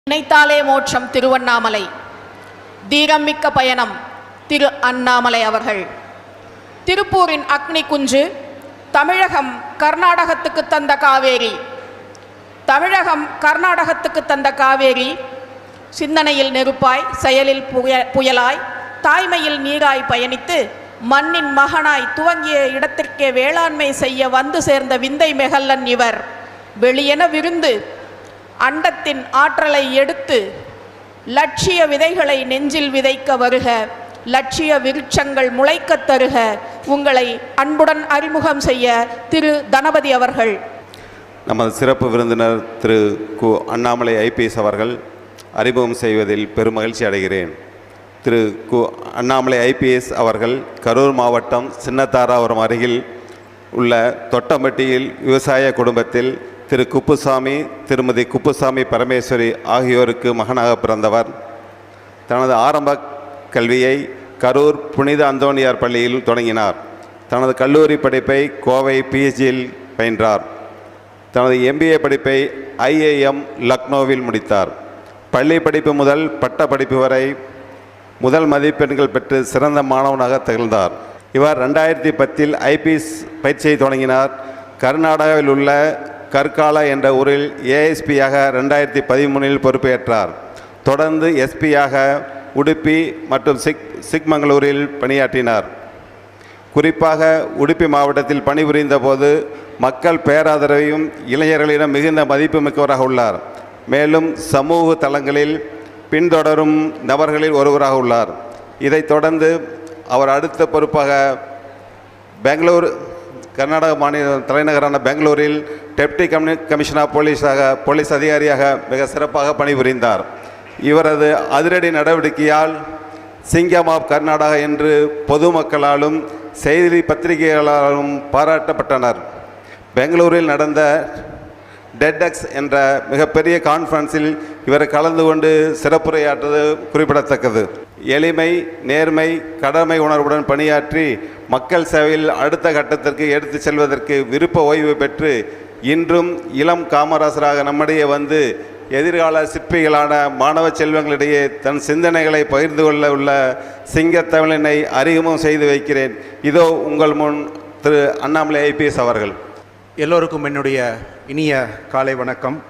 நினைத்தாலே மோட்சம் திருவண்ணாமலை. தீரமிக்க பயணம் திரு அண்ணாமலை அவர்கள். திருப்பூரின் அக்னி குஞ்சு. தமிழகம் கர்நாடகத்துக்கு தந்த காவேரி. தமிழகம் கர்நாடகத்துக்கு தந்த காவேரி. சிந்தனையில் நெருப்பாய், செயலில் புயலாய், தாய்மையில் நீராய் பயணித்து மண்ணின் மகனாய் துவங்கிய இடத்திற்கே வேளாண்மை செய்ய வந்து சேர்ந்த விந்தை மெகல்லன் இவர். வெளியென விருந்து அண்டத்தின் ஆற்றலை எடுத்து லட்சிய விதைகளை நெஞ்சில் விதைக்க வருக. லட்சிய விருட்சங்கள் முளைக்கத் தருக. உங்களை அன்புடன் அறிமுகம் செய்ய திரு தனபதி அவர்கள். நமது சிறப்பு விருந்தினர் திரு கு அண்ணாமலை ஐபிஎஸ் அவர்கள் அறிமுகம் செய்வதில் பெருமகிழ்ச்சி அடைகிறேன். திரு கு அண்ணாமலை ஐபிஎஸ் அவர்கள் கரூர் மாவட்டம் சின்னத்தாராபுரம் அருகில் உள்ள தொட்டம்பட்டியில் விவசாய குடும்பத்தில் திரு குப்புசாமி திருமதி குப்புசாமி பரமேஸ்வரி ஆகியோருக்கு மகனாக பிறந்தவர். தனது ஆரம்ப கல்வியை கரூர் புனித அந்தோணியார் பள்ளியில் தொடங்கினார். தனது கல்லூரி படிப்பை கோவை பிஹெச்டியில் பயின்றார். தனது எம்பிஏ படிப்பை ஐஏஎம் லக்னோவில் முடித்தார். பள்ளி படிப்பு முதல் பட்ட படிப்பு வரை முதல் மதிப்பெண்கள் பெற்று சிறந்த மாணவனாக திகழ்ந்தார். இவர் 2010 ஐபிஎஸ் பயிற்சியை தொடங்கினார். கர்நாடகாவில் உள்ள கர்காலா என்ற ஊரில் ஏஎஸ்பியாக 2013 பொறுப்பேற்றார். தொடர்ந்து எஸ்பியாக உடுப்பி மற்றும் சிக்மங்களூரில் பணியாற்றினார். குறிப்பாக உடுப்பி மாவட்டத்தில் பணிபுரிந்த போது மக்கள் பேராதரவையும் இளைஞர்களிடம் மிகுந்த மதிப்பு மிக்கவராக உள்ளார். மேலும் சமூக தளங்களில் பின்தொடரும் நபர்களில் ஒருவராக உள்ளார். இதைத் தொடர்ந்து அவர் அடுத்த பொறுப்பாக பெங்களூர் கர்நாடக மாநில தலைநகரான பெங்களூரில் டெப்டி கமிஷனர் போலீஸ் அதிகாரியாக மிக சிறப்பாக பணிபுரிந்தார். இவரது அதிரடி நடவடிக்கையால் சிங்கம் ஆஃப் கர்நாடகா என்று பொதுமக்களாலும் செய்தி பத்திரிகைகளாலும் பாராட்டப்பட்டனர். பெங்களூரில் நடந்த டெட்எக்ஸ் என்ற மிகப்பெரிய கான்ஃபரன்ஸில் இவர் கலந்து கொண்டு சிறப்புரையாற்றுவது குறிப்பிடத்தக்கது. எளிமை, நேர்மை, கடமை உணர்வுடன் பணியாற்றி மக்கள் சேவையில் அடுத்த கட்டத்திற்கு எடுத்து செல்வதற்கு விருப்ப ஓய்வு பெற்று இன்றும் இளம் காமராசராக நம்மிடையே வந்து எதிர்கால சிற்பிகளான மாணவ செல்வங்களிடையே தன் சிந்தனைகளை பகிர்ந்து கொள்ள உள்ள சிங்கத்தமிழனை அறிமுகம் செய்து வைக்கிறேன். இதோ உங்கள் முன் திரு அண்ணாமலை ஐபிஎஸ் அவர்கள். எல்லோருக்கும் என்னுடைய இனிய காலை வணக்கம்.